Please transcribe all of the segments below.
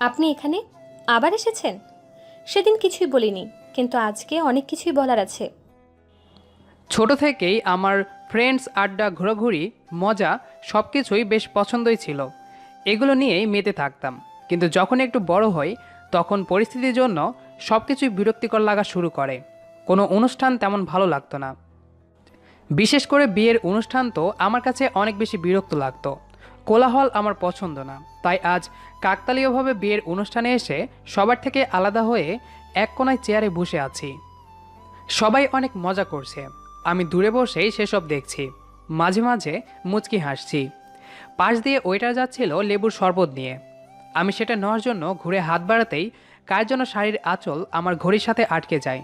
আপনি এখানে আবার এসেছেন? সেদিন কিছুই বলিনি, কিন্তু আজকে অনেক কিছুই বলার আছে। ছোট থেকেই আমার ফ্রেন্ডস আড্ডা ঘোরাঘুরি মজা সব কিছুই বেশ পছন্দই ছিল। এগুলো নিয়েই মেতে থাকতাম। কিন্তু যখন একটু বড় হই তখন পরিস্থিতির জন্য সব কিছুই বিরক্তিকর লাগা শুরু করে। কোনো অনুষ্ঠান তেমন ভালো লাগতো না। বিশেষ করে বিয়ের অনুষ্ঠান তো আমার কাছে অনেক বেশি বিরক্ত লাগতো। কোলাহল আমার পছন্দ না। তাই আজ কাকতালীয়ভাবে বিয়ের অনুষ্ঠানে এসে সবার থেকে আলাদা হয়ে এক কোনায় চেয়ারে বসে আছি। সবাই অনেক মজা করছে, আমি দূরে বসেই সেসব দেখছি। মাঝে মাঝে মুচকি হাসছি। পাশ দিয়ে ওয়েটার যাচ্ছিল লেবুর শরবত নিয়ে। আমি সেটা নেওয়ার জন্য ঘুরে হাত বাড়াতেই কার যেন শাড়ির আঁচল আমার ঘড়ির সাথে আটকে যায়।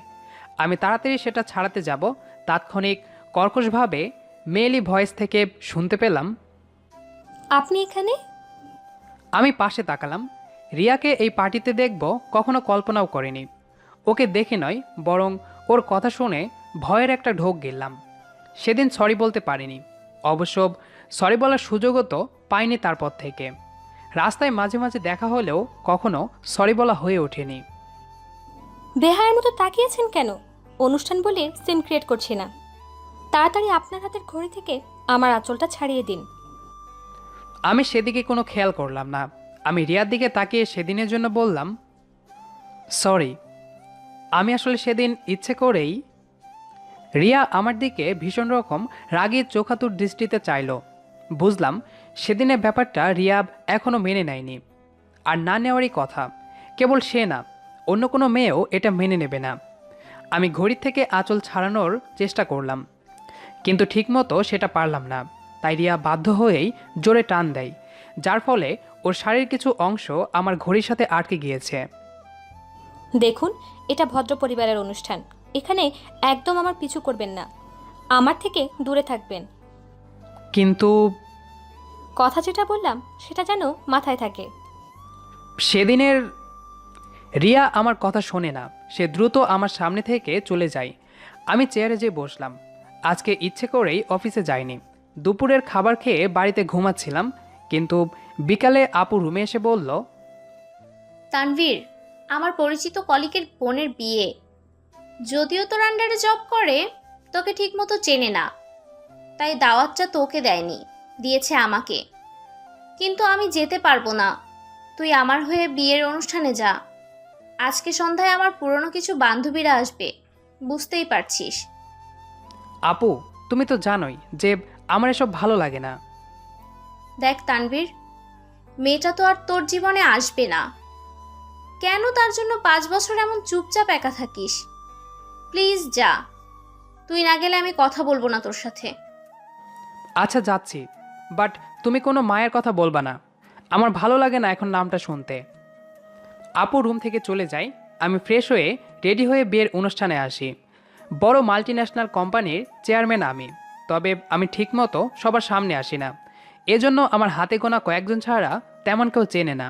আমি তাড়াতাড়ি সেটা ছাড়াতে যাব, তাৎক্ষণিক কর্কশভাবে মেয়েলি ভয়েস থেকে শুনতে পেলাম, আপনি এখানে? আমি পাশে তাকালাম। রিয়াকে এই পার্টিতে দেখব কখনো কল্পনাও করিনি। ওকে দেখে নয়, বরং ওর কথা শুনে ভয়ের একটা ঢোক গেলাম। সেদিন সরি বলতে পারিনি। অবশ্য সরি বলার সুযোগও তো পাইনি তারপর থেকে। রাস্তায় মাঝে মাঝে দেখা হলেও কখনো সরি বলা হয়ে ওঠেনি। বেহায়ের মতো তাকিয়েছেন কেন? অনুষ্ঠান বলে সিন ক্রিয়েট করছি না। তাড়াতাড়ি আপনার হাতের ঘড়ি থেকে আমার আঁচলটা ছাড়িয়ে দিন। আমি সেদিকে কোনো খেয়াল করলাম না। আমি রিয়ার দিকে তাকিয়ে সেদিনের জন্য বললাম, সরি। আমি আসলে সেদিন ইচ্ছে করেই। রিয়া আমার দিকে ভীষণ রকম রাগী চোখাতুর দৃষ্টিতে চাইল। বুঝলাম সেদিনের ব্যাপারটা রিয়া এখনও মেনে নেয়নি। আর না নেওয়ারই কথা। কেবল সে না, অন্য কোনো মেয়েও এটা মেনে নেবে না। আমি ঘড়ির থেকে আঁচল ছাড়ানোর চেষ্টা করলাম, কিন্তু ঠিকমতো সেটা পারলাম না। তাই রিয়া বাধ্য হয়েই জোরে টান দেয়, যার ফলে ওর শাড়ির কিছু অংশ আমার ঘড়ির সাথে আটকে গিয়েছে। দেখুন, এটা ভদ্র পরিবারের অনুষ্ঠান। এখানে একদম আমার পিছু করবেন না। আমার থেকে দূরে থাকবেন। কিন্তু কথা যেটা বললাম সেটা যেন মাথায় থাকে। সেদিনের রিয়া আমার কথা শোনে না। সে দ্রুত আমার সামনে থেকে চলে যায়। আমি চেয়ারে যেয়ে বসলাম। আজকে ইচ্ছে করেই অফিসে যাইনি। দুপুরের খাবার খেয়ে বাড়িতে ঘুমাচ্ছিলাম। কিন্তু বিকালে আপু রুমে এসে বলল, তানভীর, আমার পরিচিত কলিগের বোনের বিয়ে। যদিও তোর আন্ডারে জব করে, তোকে ঠিকমতো চেনে না, তাই দাওয়াতটা তোকে দেয়নি, দিয়েছে আমাকে। কিন্তু আমি যেতে পারবো না। তুই আমার হয়ে বিয়ের অনুষ্ঠানে যা। আজকে সন্ধ্যায় আমার পুরনো কিছু বান্ধবীরা আসবে, বুঝতেই পারছিস। আপু, তুমি তো জানোই যে আমার এসব ভালো লাগে না। দেখ তানভীর, মেয়েটা তো আর তোর জীবনে আসবে না। কেন তার জন্য 5 বছর এমন চুপচাপ একা থাকিস? প্লিজ যা। তুই না গেলে আমি কথা বলবো না তোর সাথে। আচ্ছা যাচ্ছি, বাট তুমি কোনো মায়ের কথা বলবা না। আমার ভালো লাগে না এখন নামটা শুনতে। আপু রুম থেকে চলে যায়। আমি ফ্রেশ হয়ে রেডি হয়ে বিয়ের অনুষ্ঠানে আসি। বড় মাল্টিন্যাশনাল কোম্পানির চেয়ারম্যান আমি। তবে আমি ঠিকমতো সবার সামনে আসি না। এজন্য আমার হাতে গোনা কয়েকজন ছাড়া তেমন কেউ চেনে না।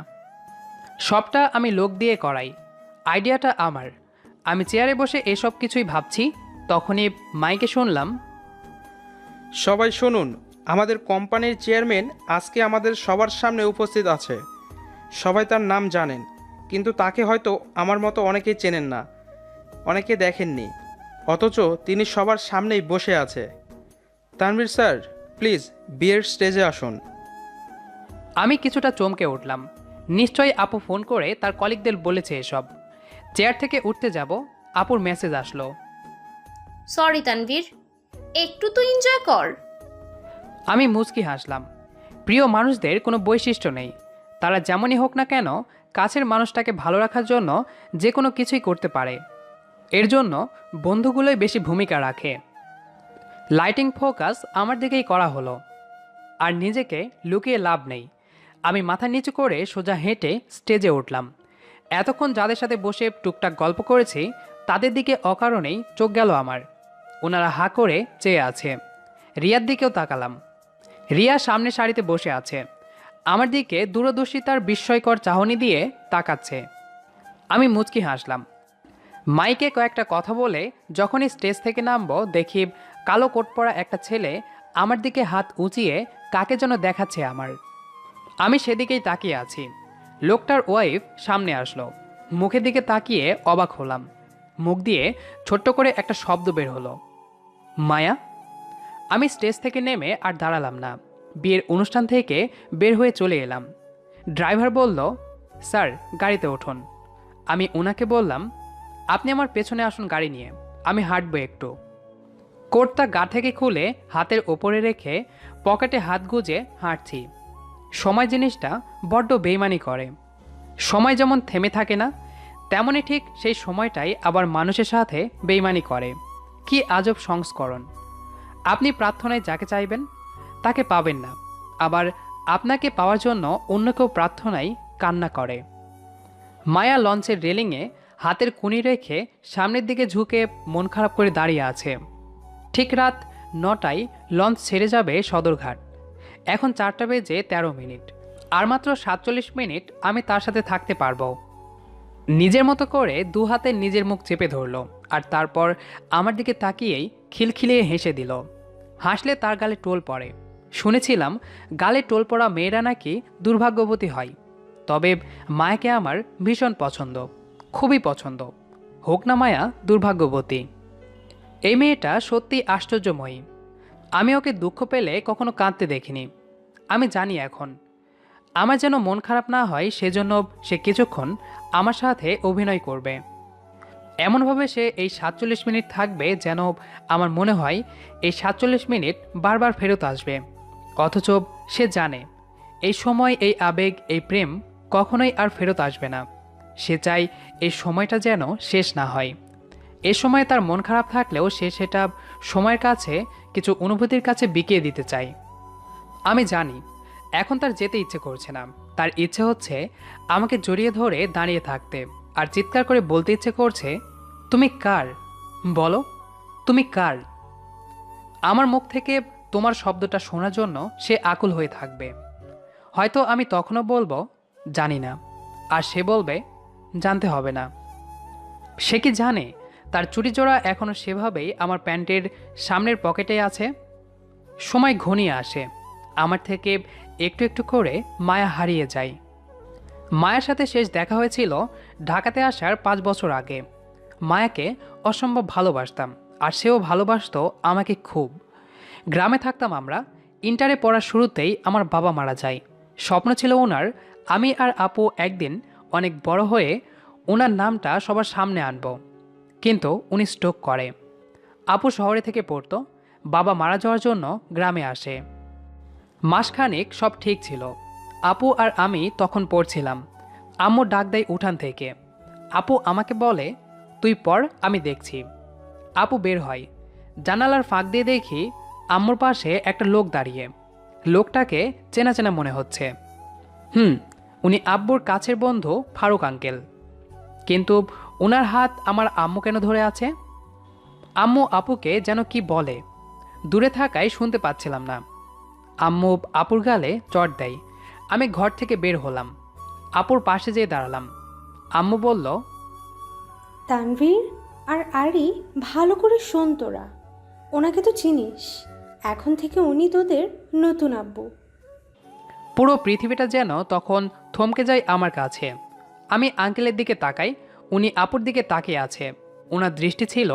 সবটা আমি লোক দিয়ে করাই। আইডিয়াটা আমার। আমি চেয়ারে বসে এসব কিছুই ভাবছি, তখনই মাইকে শুনলাম, সবাই শুনুন, আমাদের কোম্পানির চেয়ারম্যান আজকে আমাদের সবার সামনে উপস্থিত আছে। সবাই তার নাম জানেন, কিন্তু তাকে হয়তো আমার মতো অনেকেই চেনেন না, অনেকে দেখেননি। অথচ তিনি সবার সামনেই বসে আছে। তানভীর স্যার, প্লিজ বিয়ের স্টেজে আসুন। আমি কিছুটা চমকে উঠলাম। নিশ্চয়ই আপু ফোন করে তার কলিগদের বলেছে এসব। চেয়ার থেকে উঠতে যাব, আপুর মেসেজ আসলো। সরি তানভীর, একটু তো এনজয় কর। আমি মুচকি হাসলাম। প্রিয় মানুষদের কোনো বৈশিষ্ট্য নেই। তারা যেমনই হোক না কেন, কাছের মানুষটাকে ভালো রাখার জন্য যে কোনো কিছুই করতে পারে। এর জন্য বন্ধুগুলোই বেশি ভূমিকা রাখে। লাইটিং ফোকাস আমার দিকেই করা হলো। আর নিজেকে লুকিয়ে লাভ নেই। আমি মাথা নিচু করে সোজা হেঁটে স্টেজে উঠলাম। এতক্ষণ যাদের সাথে বসে টুকটাক গল্প করেছি তাদের দিকে অকারণেই চোখ গেল আমার। ওনারা হাঁ করে চেয়ে আছে। রিয়ার দিকেও তাকালাম। রিয়া সামনে সারিতে বসে আছে। আমার দিকে দূরদর্শিতার বিস্ময়কর চাহনি দিয়ে তাকাচ্ছে। আমি মুচকি হাসলাম। মাইকে কয়েকটা কথা বলে যখনই স্টেজ থেকে নামবো দেখি কালো কোট পরা একটা ছেলে আমার দিকে হাত উঁচিয়ে কাকে যেন দেখাচ্ছে আমার। আমি সেদিকেই তাকিয়ে আছি। লোকটার ওয়াইফ সামনে আসলো। মুখের দিকে তাকিয়ে অবাক হলাম। মুখ দিয়ে ছোট্ট করে একটা শব্দ বের হলো, মায়া। আমি স্টেজ থেকে নেমে আর দাঁড়ালাম না, বিয়ের অনুষ্ঠান থেকে বের হয়ে চলে এলাম। ড্রাইভার বলল, স্যার গাড়িতে উঠুন। আমি ওনাকে বললাম, আপনি আমার পেছনে আসুন গাড়ি নিয়ে, আমি হাঁটবো একটু। কোটটা গা থেকে খুলে হাতের ওপরে রেখে পকেটে হাত গুজে হাঁটছি। সময় জিনিসটা বড্ড বেইমানি করে। সময় যেমন থেমে থাকে না, তেমনই ঠিক সেই সময়টাই আবার মানুষের সাথে বেইমানি করে। কি আজব সংস্করণ! আপনি প্রার্থনায় যাকে চাইবেন তাকে পাবেন না, আবার আপনাকে পাওয়ার জন্য অন্য কেউ প্রার্থনায় কান্না করে। মায়া লঞ্চের রেলিংয়ে হাতের কুনি রেখে সামনের দিকে ঝুঁকে মন খারাপ করে দাঁড়িয়ে আছে। ঠিক রাত 9টায় লঞ্চ ছেড়ে যাবে সদরঘাট। এখন 4টা বেজে 13 মিনিট। আর মাত্র 47 মিনিট আমি তার সাথে থাকতে পারবো। নিজের মতো করে দু হাতে নিজের মুখ চেপে ধরলো, আর তারপর আমার দিকে তাকিয়েই খিলখিলিয়ে হেসে দিল। হাসলে তার গালে টোল পড়ে। শুনেছিলাম গালে টোল পড়া মেয়েরা নাকি দুর্ভাগ্যবতী হয়। তবে মায়াকে আমার ভীষণ পছন্দ, খুবই পছন্দ। হোক না মায়া দুর্ভাগ্যবতী। এই মেয়েটা সত্যি আশ্চর্যময়ী। আমি ওকে দুঃখ পেলে কখনো কাঁদতে দেখিনি। আমি জানি এখন আমার যেন মন খারাপ না হয়, সেজন্য সে কিছুক্ষণ আমার সাথে অভিনয় করবে। এমনভাবে সে এই 47 মিনিট থাকবে যেন আমার মনে হয় এই 47 মিনিট বারবার ফেরত আসবে। অথচ সে জানে এই সময়, এই আবেগ, এই প্রেম কখনোই আর ফেরত আসবে না। সে চায় এই সময়টা যেন শেষ না হয়। এ সময় তার মন খারাপ থাকলেও সে সেটা সময়ের কাছে, কিছু অনুভূতির কাছে বিকিয়ে দিতে চায়। আমি জানি এখন তার যেতে ইচ্ছে করছে না। তার ইচ্ছে হচ্ছে আমাকে জড়িয়ে ধরে দাঁড়িয়ে থাকতে, আর চিৎকার করে বলতে ইচ্ছে করছে, তুমি কার? বলো, তুমি কার? আমার মুখ থেকে তোমার শব্দটা শোনার জন্য সে আকুল হয়ে থাকবে। হয়তো আমি তখনও বলবো জানি না, আর সে বলবে জানতে হবে না। সে কি জানে তার চুড়ি জোড়া এখনও সেভাবেই আমার প্যান্টের সামনের পকেটে আছে? সময় ঘনিয়ে আসে, আমার থেকে একটু একটু করে মায়া হারিয়ে যায়। মায়ের সাথে শেষ দেখা হয়েছিল ঢাকাতে আসার 5 বছর আগে। মায়াকে অসম্ভব ভালোবাসতাম, আর সেও ভালোবাসতো আমাকে খুব। গ্রামে থাকতাম আমরা। ইন্টারে পড়ার শুরুতেই আমার বাবা মারা যায়। স্বপ্ন ছিল ওনার আমি আর আপু একদিন অনেক বড় হয়ে ওনার নামটা সবার সামনে আনব। কিন্তু উনি স্ট্রোক করে। আপু শহরে থেকে পড়তো। বাবা মারা যাওয়ার জন্য গ্রামে আসে। মাসখানেক সব ঠিক ছিল। আপু আর আমি তখন পড়ছিলাম। আম্মু ডাক দেয় উঠান থেকে। আপু আমাকে বলে, তুই পড়, আমি দেখছি। আপু বের হয়। জানালার ফাঁক দিয়ে দেখি আম্মুর পাশে একটা লোক দাঁড়িয়ে। লোকটাকে চেনা চেনা মনে হচ্ছে। উনি আব্বুর কাছের বন্ধু ফারুক আঙ্কেল। কিন্তু ওনার হাত আমার আম্মু কেন ধরে আছে? আম্মু আপুকে যেন কি বলে, দূরে থাকায় শুনতে পাচ্ছিলাম না। আম্মু আপুর গালে চড় দেয়। আমি ঘর থেকে বের হলাম, আপুর পাশে যেয়ে দাঁড়ালাম। আম্মু বলল, তানভীর আর আরি, ভালো করে শোন তোরা, ওনাকে তো চিনিস, এখন থেকে উনি তোদের নতুন আব্বু। পুরো পৃথিবীটা যেন তখন থমকে যায় আমার কাছে। আমি আঙ্কেলের দিকে তাকাই, উনি আপুর দিকে তাকিয়ে আছে। ওনার দৃষ্টি ছিল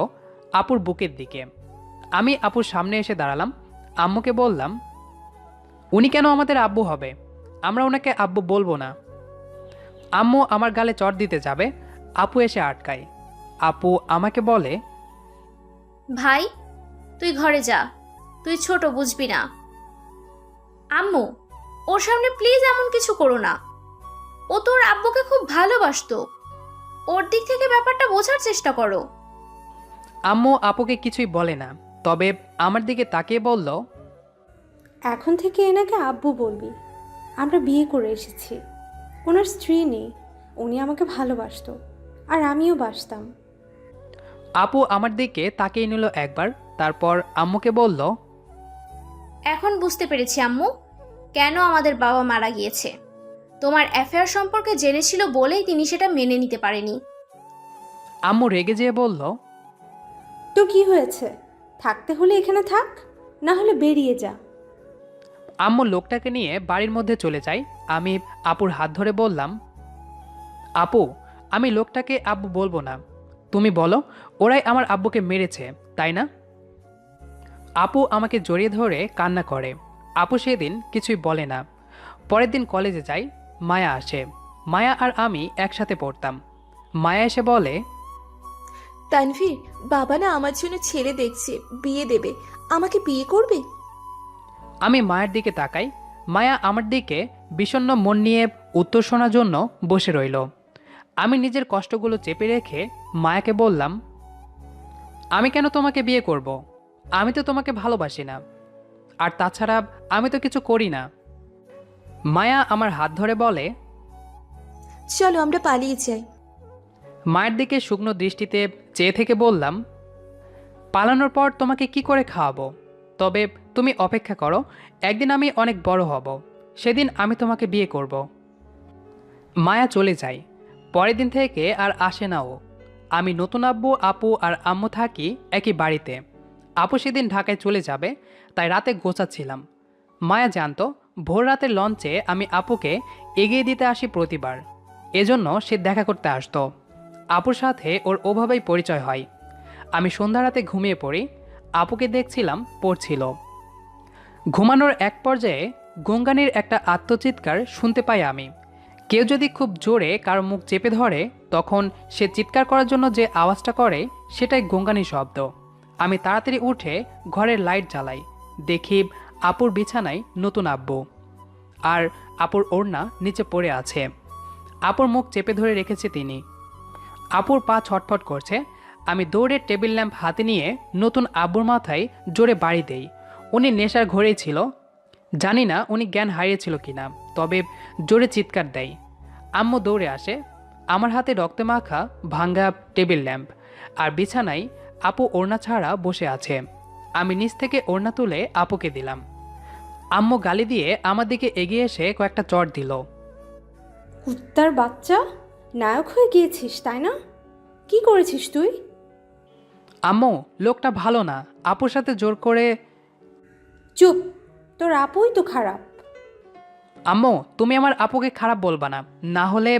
আপুর বুকের দিকে। আমি আপুর সামনে এসে দাঁড়ালাম। আম্মুকে বললাম, উনি কেন আমাদের আব্বু হবে? আমরা ওনাকে আব্বু বলবো না। আম্মু আমার গালে চড় দিতে যাবে, আপু এসে আটকায়। আপু আমাকে বলে, ভাই তুই ঘরে যা, তুই ছোট, বুঝবি না। আম্মু, ওর সামনে প্লিজ এমন কিছু করো না। ও তোর আব্বুকে খুব ভালোবাসতো, ওর দিক থেকে ব্যাপারটা বোঝার চেষ্টা করো। আম্মু আপুকে কিছুই বলে না, তবে আমার দিকে তাকিয়ে বলল, এখন থেকে এনাকে আব্বু বলবি। আমরা বিয়ে করে এসেছি, ওনার স্ত্রী নেই। উনি আমাকে ভালোবাসতো, আর আমিও বাসতাম। আপু আমার দিকে তাকিয়ে নিল একবার, তারপর আম্মুকে বলল, এখন বুঝতে পেরেছি আম্মু, কেন আমাদের বাবা মারা গিয়েছে। তোমার অ্যাফেয়ার সম্পর্কে জেনেছিল বলেই তিনি সেটা মেনে নিতে পারেনি। আম্মু রেগে যেয়ে বলল, তো কি হয়েছে? থাকতে হলে এখানে থাক, না হলে বেরিয়ে যা। আম্মু লোকটাকে নিয়ে বাড়ির মধ্যে চলে যায়। আমি আপুর হাত ধরে বললাম, আপু, আমি লোকটাকে আব্বু বলবো না। তুমি বলো, ওরাই আমার আব্বুকে মেরেছে, তাই না? আপু আমাকে জড়িয়ে ধরে কান্না করে। আপু সেদিন কিছুই বলে না। পরের দিন কলেজে যাই। মায়া আসে। মায়া আর আমি একসাথে পড়তাম। মায়া এসে বলে, তানভীর, বাবা না আমার জন্য ছেলে দেখছে, বিয়ে দেবে। আমাকে বিয়ে করবে? আমি মায়ের দিকে তাকাই। মায়া আমার দিকে বিষণ্ণ মন নিয়ে উত্তর শোনার জন্য বসে রইল। আমি নিজের কষ্টগুলো চেপে রেখে মায়াকে বললাম, আমি কেন তোমাকে বিয়ে করব? আমি তো তোমাকে ভালোবাসি না। আর তাছাড়া আমি তো কিছু করি না। মায়া আমার হাত ধরে বলে, চলো আমরা পালিয়ে যাই। মায়ের দিকে শুকনো দৃষ্টিতে চেয়ে থেকে বললাম, পালানোর পর তোমাকে কি করে খাওয়াবো? তবে তুমি অপেক্ষা করো, একদিন আমি অনেক বড় হব, সেদিন আমি তোমাকে বিয়ে করব। মায়া চলে যায়। পরের দিন থেকে আর আসে না ও। আমি নতুন আব্বু, আপু আর আম্মু থাকি একই বাড়িতে। আপু সেদিন ঢাকায় চলে যাবে, তাই রাতে গোছাচ্ছিলাম। মায়া জানতো ভোর রাতের লঞ্চে আমি আপুকে এগিয়ে দিতে আসি প্রতিবার। এজন্য সে দেখা করতে আসতো। আপুর সাথে ওর ওভাবেই পরিচয় হয়। আমি সন্ধ্যা রাতে ঘুমিয়ে পড়ি। আপুকে দেখছিলাম পড়ছিল। ঘুমানোর এক পর্যায়ে গঙ্গানির একটা আত্মচিৎকার শুনতে পাই আমি। কেউ যদি খুব জোরে কারো মুখ চেপে ধরে, তখন সে চিৎকার করার জন্য যে আওয়াজটা করে সেটাই গঙ্গানির শব্দ। আমি তাড়াতাড়ি উঠে ঘরের লাইট জ্বালাই। দেখি আপুর বিছানায় নতুন আব্বু, আর আপুর ওড়না নিচে পড়ে আছে। আপুর মুখ চেপে ধরে রেখেছে তিনি। আপুর পা ছটফট করছে। আমি দৌড়ে টেবিল ল্যাম্প হাতে নিয়ে নতুন আব্বুর মাথায় জোরে বাড়ি দেই। উনি নেশার ঘোরেই ছিল। জানি না উনি জ্ঞান হারিয়েছিল কিনা, তবে জোরে চিৎকার দেয়। আম্মু দৌড়ে আসে। আমার হাতে রক্তমাখা ভাঙ্গা টেবিল ল্যাম্প, আর বিছানায় আপু ওড়না ছাড়া বসে আছে। আমি নিচ থেকে ওড়না তুলে আপুকে দিলাম। আম্মু গালি দিয়ে আমার দিকে এগিয়ে এসে কয়েকটা চড় দিল। কুত্তার বাচ্চা, নায়ক হয়ে গিয়েছিস তাই না? কি করেছিস তুই? আম্মু, লোকটা ভালো না, আপুর সাথে জোর করে। চুপ, তোর আপুই তো খারাপ। আম্মু, তুমি আমার আপুকে খারাপ বলবা না, না হলে।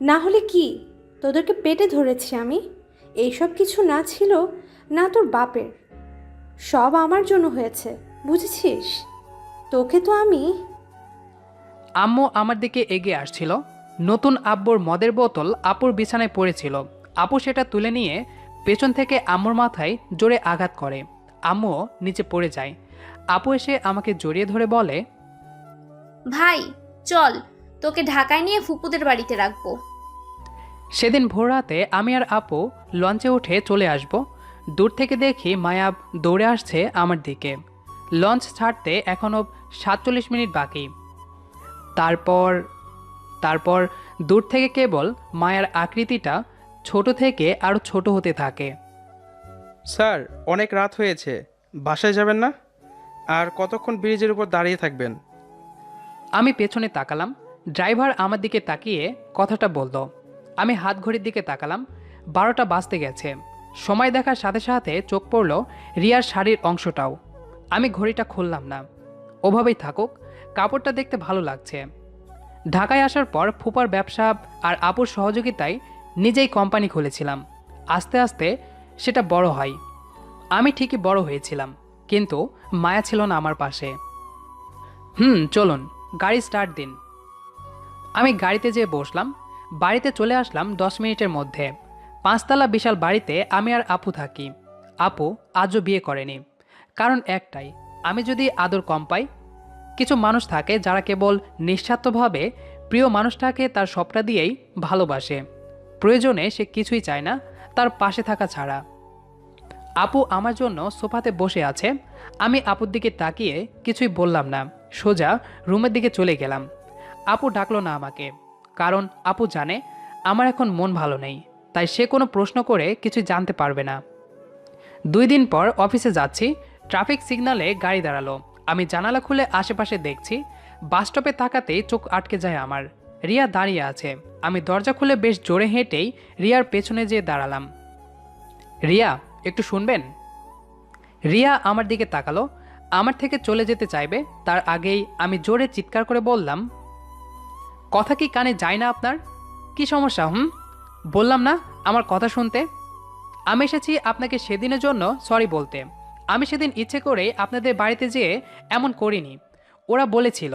না হলে কি? তোদেরকে পেটে ধরেছি আমি। এইসব কিছু না ছিল না তোর বাপের, সব আমার জন্য হয়েছে, বুঝেছিস? তোকে তো আমি। আম্মু আমার দিকে এগিয়ে আসছিল। নতুন আব্বুর মদের বোতল আপুর বিছানায় পড়েছিল। আপু সেটা তুলে নিয়ে পেছন থেকে আম্মুর মাথায় জোরে আঘাত করে। আম্মুও নিচে পড়ে যায়। আপু এসে আমাকে জড়িয়ে ধরে বলে, ভাই চল, তোকে ঢাকায় নিয়ে ফুপুদের বাড়িতে রাখবো। সেদিন ভোর রাতে আমি আর আপু লঞ্চে উঠে চলে আসব। দূর থেকে দেখি মায়া দৌড়ে আসছে আমার দিকে। লঞ্চ ছাড়তে এখনও 47 মিনিট বাকি। তারপর তারপর দূর থেকে কেবল মায়ার আকৃতিটা ছোট থেকে আরও ছোট হতে থাকে। স্যার, অনেক রাত হয়েছে, বাসায় যাবেন না? আর কতক্ষণ ব্রিজের উপর দাঁড়িয়ে থাকবেন? আমি পেছনে তাকালাম। ড্রাইভার আমার দিকে তাকিয়ে কথাটা বলল। আমি হাত ঘড়ির দিকে তাকালাম। 12টা বাজতে গেছে। সময় দেখার সাথে সাথে চোখ পড়ল রিয়ার শাড়ির অংশটাও। আমি ঘড়িটা খুললাম না। ওভাবেই থাকুক, কাপড়টা দেখতে ভালো লাগছে। ঢাকায় আসার পর ফুপার ব্যবসা আর আপুর সহযোগিতায় নিজেই কোম্পানি খুলেছিলাম। আস্তে আস্তে সেটা বড় হয়। আমি ঠিকই বড় হয়েছিলাম, কিন্তু মায়া ছিল না আমার পাশে। চলুন, গাড়ি স্টার্ট দিন। আমি গাড়িতে যেয়ে বসলাম। বাড়িতে চলে আসলাম 10 মিনিটের মধ্যে। 5তলা বিশাল বাড়িতে আমি আর আপু থাকি। আপু আজও বিয়ে করেনি। কারণ একটাই, আমি যদি আদর কম পাই। কিছু মানুষ থাকে যারা কেবল নিঃস্বার্থভাবে প্রিয় মানুষটাকে তার সবটা দিয়েই ভালোবাসে। প্রয়োজনে সে কিছুই চায় না তার পাশে থাকা ছাড়া। আপু আমার জন্য সোফাতে বসে আছে। আমি আপুর দিকে তাকিয়ে কিছুই বললাম না, সোজা রুমের দিকে চলে গেলাম। আপু ডাকলো না আমাকে, কারণ আপু জানে আমার এখন মন ভালো নেই, তাই সে কোনো প্রশ্ন করে কিছু জানতে পারবে না। 2 দিন পর অফিসে যাচ্ছি। ট্রাফিক সিগন্যালে গাড়ি দাঁড়ালো। আমি জানালা খুলে আশেপাশে দেখছি। বাস স্টপে তাকাতেই চোখ আটকে যায় আমার। রিয়া দাঁড়িয়ে আছে। আমি দরজা খুলে বেশ জোরে হেঁটেই রিয়ার পেছনে যেয়ে দাঁড়ালাম। রিয়া, একটু শুনবেন? রিয়া আমার দিকে তাকালো। আমার থেকে চলে যেতে চাইবে, তার আগেই আমি জোরে চিৎকার করে বললাম, কথা কি কানে যায় না আপনার? কি সমস্যা? বললাম না আমার কথা শুনতে। আমি এসেছি আপনাকে সেদিনের জন্য সরি বলতে। আমি সেদিন ইচ্ছে করে আপনাদের বাড়িতে যেয়ে এমন করিনি। ওরা বলেছিল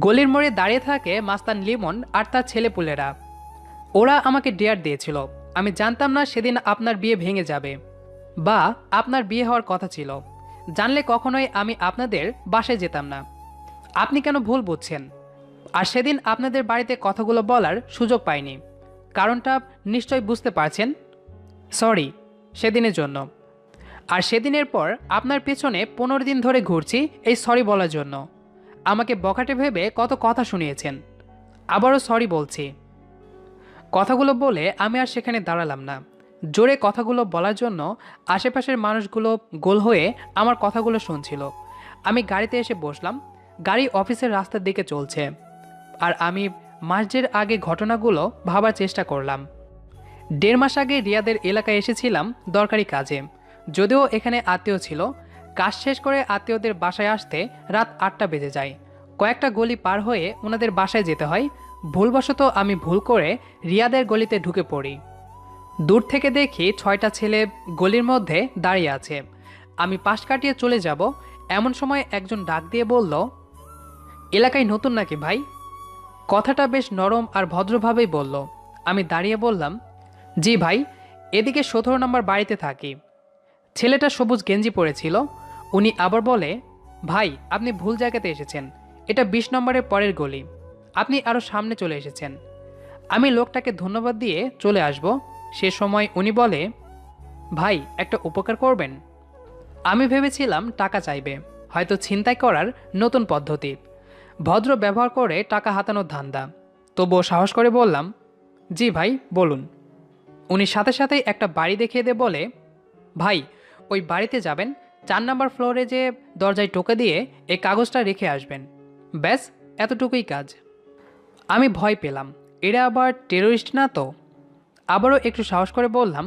গলির মোড়ে দাঁড়িয়ে থাকে মাস্তান লিমন আর তার ছেলেপুলেরা। ওরা আমাকে ডেয়ার দিয়েছিল। আমি জানতাম না সেদিন আপনার বিয়ে ভেঙে যাবে, বা আপনার বিয়ে হওয়ার কথা ছিল। জানলে কখনোই আমি আপনাদের বাসায় যেতাম না। আপনি কেন ভুল বুঝছেন? আর সেদিন আপনাদের বাড়িতে কথাগুলো বলার সুযোগ পাইনি। কারণটা নিশ্চয় বুঝতে পারছেন। সরি সেদিনের জন্য। আর সেদিনের পর আপনার পেছনে 15 দিন ধরে ঘুরছি এই সরি বলার জন্য। আমাকে বখাটে ভেবে কত কথা শুনিয়েছেন। আবারও সরি বলছি। কথাগুলো বলে আমি আর সেখানে দাঁড়ালাম না। জোরে কথাগুলো বলার জন্য আশেপাশের মানুষগুলো গোল হয়ে আমার কথাগুলো শুনছিল। আমি গাড়িতে এসে বসলাম। গাড়ি অফিসের রাস্তার দিকে চলছে, আর আমি মাসের আগে ঘটনাগুলো ভাবার চেষ্টা করলাম। 1.5 মাস আগে রিয়াদের এলাকায় এসেছিলাম দরকারি কাজে। যদিও এখানে আত্মীয় ছিল, কাজ শেষ করে আত্মীয়দের বাসায় আসতে রাত 8টা বেজে যায়। কয়েকটা গলি পার হয়ে ওনাদের বাসায় যেতে হয়। ভুলবশত আমি ভুল করে রিয়াদের গলিতে ঢুকে পড়ি। দূর থেকে দেখি 6টা ছেলে গলির মধ্যে দাঁড়িয়ে আছে। আমি পাশ কাটিয়ে চলে যাব, এমন সময় একজন ডাক দিয়ে বলল, এলাকায় নতুন নাকি ভাই? কথাটা বেশ নরম আর ভদ্রভাবেই বলল। আমি দাঁড়িয়ে বললাম, জি ভাই, এদিকে 17 নম্বর বাড়িতে থাকি। ছেলেটা সবুজ গেঞ্জি পরেছিল। উনি আবার বলে, ভাই আপনি ভুল জায়গাতে এসেছেন, এটা 20 নম্বরের পরের গলি, আপনি আরও সামনে চলে এসেছেন। আমি লোকটাকে ধন্যবাদ দিয়ে চলে আসব। সে সময় উনি বলে, ভাই একটা উপকার করবেন? আমি ভেবেছিলাম টাকা চাইবে, হয়তো ছিনতাই করার নতুন পদ্ধতি, ভদ্র ব্যবহার করে টাকা হাতানোর ধান্দা। তবুও সাহস করে বললাম, জি ভাই বলুন। উনি সাথে সাথেই একটা বাড়ি দেখিয়ে দিয়ে বলে, ভাই ওই বাড়িতে যাবেন, 4 নম্বর ফ্লোরে যে দরজায় টোকা দিয়ে এই কাগজটা রেখে আসবেন। ব্যাস এতটুকুই কাজ। আমি ভয় পেলাম, এরা আবার টেরোরিস্ট না তো? আবারও একটু সাহস করে বললাম,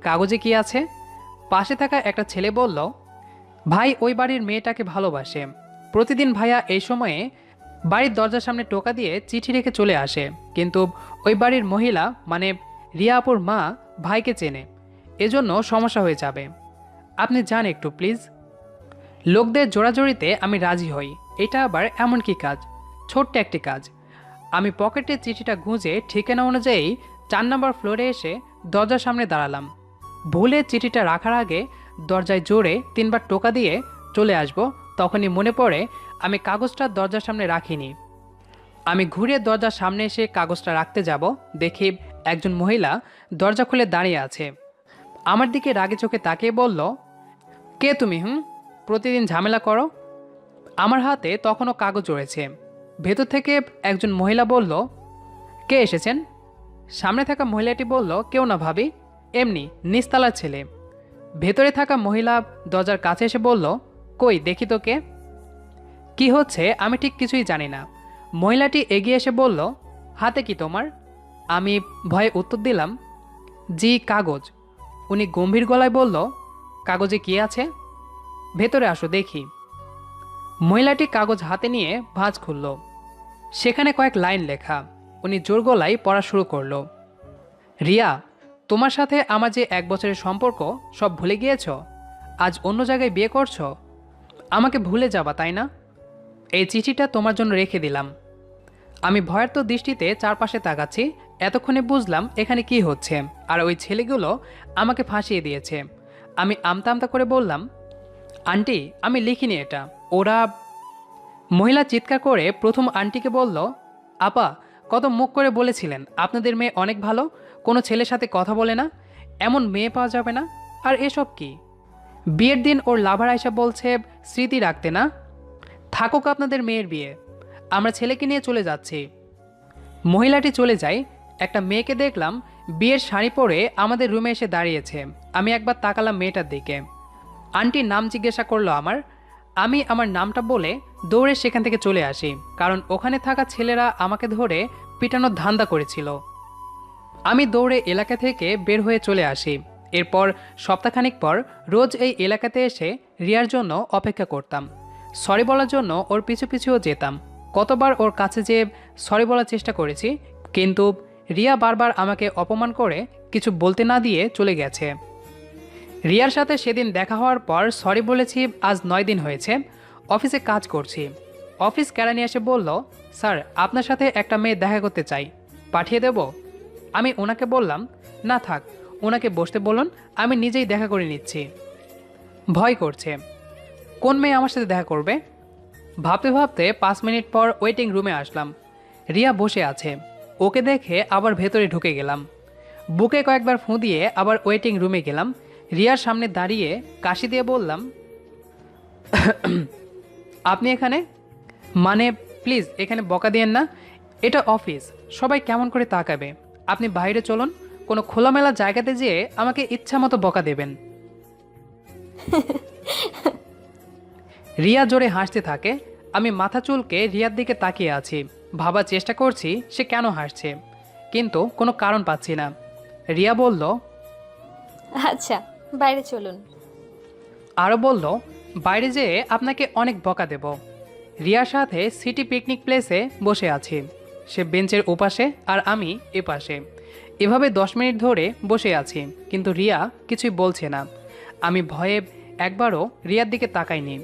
কাগজে কি আছে? পাশে থাকা একটা ছেলে বলল, ভাই ওই বাড়ির মেয়েটাকে ভালোবাসে। প্রতিদিন ভাইয়া এই সময়ে বাড়ির দরজার সামনে টোকা দিয়ে চিঠি রেখে চলে আসে, কিন্তু ওই বাড়ির মহিলা মানে রিয়া আপুর মা ভাইকে চেনে, এজন্য সমস্যা হয়ে যাবে। আপনি যান একটু প্লিজ। লোকদের জোড়াজড়িতে আমি রাজি হই। এটা আবার এমন কি কাজ? ছোট্ট একটি কাজ। আমি পকেটে চিঠিটা গুঁজে ঠিকানা অনুযায়ী 4 নম্বর ফ্লোরে এসে দরজার সামনে দাঁড়ালাম। ভুলে চিঠিটা রাখার আগে দরজায় জোরে 3 বার টোকা দিয়ে চলে আসব, তখনই মনে পড়ে আমি কাগজটা দরজার সামনে রাখিনি। আমি ঘুরে দরজার সামনে এসে কাগজটা রাখতে যাব, দেখি একজন মহিলা দরজা খুলে দাঁড়িয়ে আছে। আমার দিকে রাগে চোখে তাকিয়ে বলল, কে তুমি? প্রতিদিন ঝামেলা করো? আমার হাতে তখনও কাগজ রয়েছে। ভেতর থেকে একজন মহিলা বলল, কে এসেছেন? সামনে থাকা মহিলাটি বলল, কেউ না ভাবি, এমনি নিস্তালার ছেলে। ভেতরে থাকা মহিলা দরজার কাছে এসে বলল, কই দেখি তো কে? কি হচ্ছে আমি ঠিক কিছুই জানি না। মহিলাটি এগিয়ে এসে বলল, হাতে কি তোমার? আমি ভয়ে উত্তর দিলাম, জি কাগজ। উনি গম্ভীর গলায় বলল, কাগজে কি আছে? ভেতরে আসো দেখি। মহিলাটি কাগজ হাতে নিয়ে ভাঁজ খুলল। সেখানে কয়েক লাইন লেখা। উনি জোর গলায় পড়া শুরু করলো, রিয়া, তোমার সাথে আমার যে 1 বছরের সম্পর্ক সব ভুলে গিয়েছ? আজ অন্য জায়গায় বিয়ে করছো? আমাকে ভুলে যাবা তাই না? এই চিঠিটা তোমার জন্য রেখে দিলাম। আমি ভয়ার্ত দৃষ্টিতে চারপাশে তাকাচ্ছি। এতক্ষণে বুঝলাম এখানে কি হচ্ছে, আর ওই ছেলেগুলো আমাকে ফাঁসিয়ে দিয়েছে। আমি আমতা আমতা করে বললাম, আন্টি আমি লিখিনি এটা, ওরা। মহিলা চিৎকার করে প্রথম আন্টিকে বলল, আপা কত মুখ করে বলেছিলেন আপনাদের মেয়ে অনেক ভালো, কোনো ছেলের সাথে কথা বলে না, এমন মেয়ে পাওয়া যাবে না। আর এসব কি? বিয়ের দিন ওর লাভার আয়সা বলছে স্মৃতি রাখতে না। থাকুক আপনাদের মেয়ের বিয়ে, আমরা ছেলেকে নিয়ে চলে যাচ্ছি। মহিলাটি চলে যায়। একটা মেয়েকে দেখলাম বিয়ের শাড়ি পরে আমাদের রুমে এসে দাঁড়িয়েছে। আমি একবার তাকালাম মেয়েটার দিকে। আন্টির নাম জিজ্ঞাসা করলো আমার। আমি আমার নামটা বলে দৌড়ে সেখান থেকে চলে আসি, কারণ ওখানে থাকা ছেলেরা আমাকে ধরে পিটানোর ধান্দা করেছিল। আমি দৌড়ে এলাকা থেকে বের হয়ে চলে আসি। এরপর সপ্তাহখানিক পর রোজ এই এলাকাতে এসে রিয়ার জন্য অপেক্ষা করতাম। সরি বলার জন্য ওর পিছু পিছুও যেতাম। কতবার ওর কাছে যেয়ে সরি বলার চেষ্টা করেছি, কিন্তু রিয়া বারবার আমাকে অপমান করে কিছু বলতে না দিয়ে চলে গেছে। রিয়ার সাথে সেদিন দেখা হওয়ার পর সরি বলেছি। আজ 9 দিন হয়েছে অফিসে কাজ করছি। অফিস কেরানি এসে বলল, স্যার আপনার সাথে একটা মেয়ে দেখা করতে চাই, পাঠিয়ে দেব? আমি ওনাকে বললাম, না থাক, ওনাকে বসতে বলুন, আমি নিজেই দেখা করে নিচ্ছি। ভয় করছে, কোন মেয়ে আমার সাথে দেখা করবে? ভাবতে ভাবতে 5 মিনিট পর ওয়েটিং রুমে আসলাম। রিয়া বসে আছে। ওকে দেখে আবার ভেতরে ঢুকে গেলাম। বুকে কয়েকবার ফুঁ দিয়ে আবার ওয়েটিং রুমে গেলাম। রিয়ার সামনে দাঁড়িয়ে কাশি দিয়ে বললাম, আপনি এখানে? মানে প্লিজ এখানে বকা দিয়েন না, এটা অফিস, সবাই কেমন করে তাকাবে। আপনি বাইরে চলুন, কোনো খোলামেলা জায়গাতে যেয়ে আমাকে ইচ্ছা মতো বকা দেবেন। রিয়া জোরে হাসতে থাকে। আমি মাথা চুলকে রিয়ার দিকে তাকিয়ে আছি। ভাবার চেষ্টা করছি সে কেন হাসছে, কিন্তু কোনো কারণ পাচ্ছি না। রিয়া বলল, আচ্ছা বাইরে চলুন। আরও বলল, বাইরে যেয়ে আপনাকে অনেক বকা দেব। রিয়ার সাথে সিটি পিকনিক প্লেসে বসে আছি। সে বেঞ্চের ওপাশে আর আমি এপাশে। এভাবে 10 মিনিট ধরে বসে আছি, কিন্তু রিয়া কিছুই বলছে না। আমি ভয়ে একবারও রিয়ার দিকে তাকাইনি।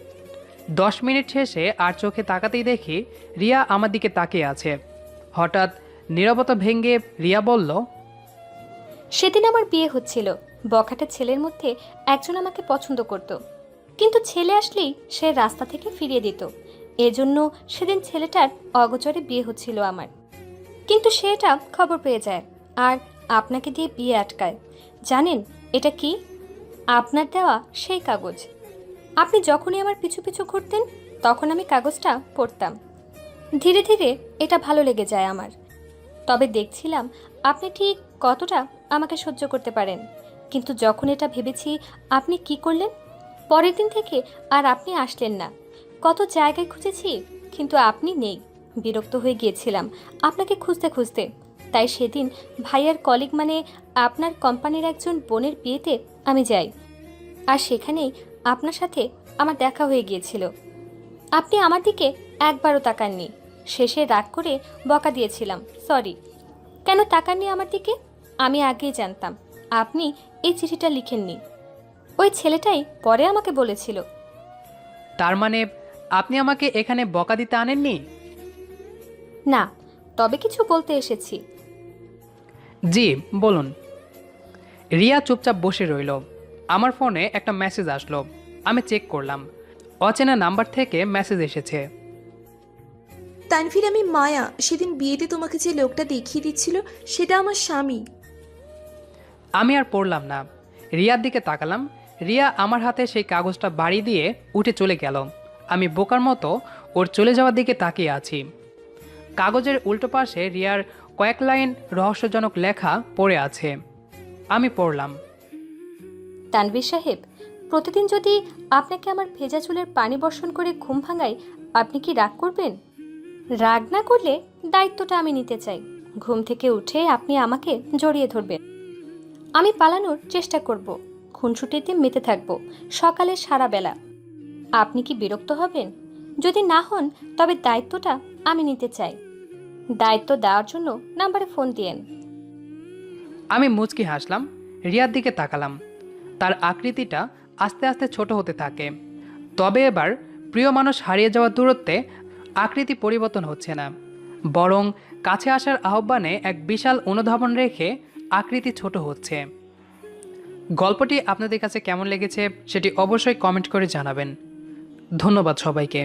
10 মিনিট শেষে আর চোখে তাকাতেই দেখি রিয়া আমার দিকে তাকিয়ে আছে। হঠাৎ নীরবতা ভেঙে রিয়া বলল, সেদিন আমার বিয়ে হচ্ছিল। বখাটে ছেলের মধ্যে একজন আমাকে পছন্দ করত, কিন্তু ছেলে আসলেই সে রাস্তা থেকে ফিরিয়ে দিত। এজন্য সেদিন ছেলেটার অগোচরে বিয়ে হচ্ছিল আমার, কিন্তু সেটা খবর পেয়ে যায় আর আপনাকে দিয়ে বিয়ে আটকায়। জানেন এটা কি? আপনার দেওয়া সেই কাগজ। আপনি যখনই আমার পিছু পিছু ঘুরতেন তখন আমি কাগজটা পড়তাম। ধীরে ধীরে এটা ভালো লেগে যায় আমার। তবে দেখছিলাম আপনি ঠিক কতটা আমাকে সহ্য করতে পারেন। কিন্তু যখন এটা ভেবেছি আপনি কি করলেন, পরের দিন থেকে আর আপনি আসলেন না। কত জায়গায় খুঁজেছি কিন্তু আপনি নেই। বিরক্ত হয়ে গিয়েছিলাম আপনাকে খুঁজতে খুঁজতে। তাই সেদিন ভাইয়ার কলিগ মানে আপনার কোম্পানির একজন বোনের বিয়েতে আমি যাই, আর সেখানেই আপনার সাথে আমার দেখা হয়ে গিয়েছিল। আপনি আমার দিকে একবারও তাকাননি। শেষে রাগ করে বকা দিয়েছিলাম, সরি। কেন তাকাননি আমার দিকে? আমি আগেই জানতাম আপনি এই চিঠিটা লিখেননি। ওই ছেলেটাই পরে আমাকে বলেছিল। তার মানে আপনি আমাকে এখানে বকা দিতে আনেননি? না, তবে কিছু বলতে এসেছি। জি বলুন। রিয়া চুপচাপ বসে রইল। আমার ফোনে একটা মেসেজ আসলো। আমি চেক করলাম, অচেনা নাম্বার থেকে মেসেজ এসেছে। তানভীর, আমি মায়া। সেদিন বিয়েতে তোমাকে যে লোকটা দেখিয়ে দিচ্ছিল সেটা আমার স্বামী। আমি আর পড়লাম না, রিয়ার দিকে তাকালাম। রিয়া আমার হাতে সেই কাগজটা বাড়ি দিয়ে উঠে চলে গেল। আমি বোকার মতো ওর চলে যাওয়ার দিকে তাকিয়ে আছি। কাগজের উল্টো পাশে রিয়ার কয়েক লাইন রহস্যজনক লেখা পড়ে আছে। আমি পড়লাম, তানভীর সাহেব, প্রতিদিন যদি আপনাকে আমার ভেজা চুলের পানি বর্ষণ করে ঘুম ভাঙাই, আপনি কি রাগ করবেন? রাগ না করলে দায়িত্বটা আমি নিতে চাই। ঘুম থেকে উঠে আপনি আমাকে জড়িয়ে ধরবেন। আমি পালানোর চেষ্টা করব, খুনসুটিতে মেতে থাকব সকালে সারা বেলা। আপনি কি বিরক্ত হবেন? যদি না হন তবে দায়িত্বটা আমি নিতে চাই। দায়িত্ব দেওয়ার জন্য নাম্বারে ফোন দিয়েন। আমি মুচকি হাসলাম। রিয়ার দিকে তাকালাম। তার আকৃতিটা আস্তে আস্তে ছোট হতে থাকে। তবে এবার প্রিয় মানুষ হারিয়ে যাওয়ার দূরত্বে আকৃতি পরিবর্তন হচ্ছে না, বরং কাছে আসার আহ্বানে এক বিশাল অনুধাবন রেখে আকৃতি ছোট হচ্ছে। গল্পটি আপনাদের কাছে কেমন লেগেছে সেটি অবশ্যই কমেন্ট করে জানাবেন। ধন্যবাদ সবাইকে।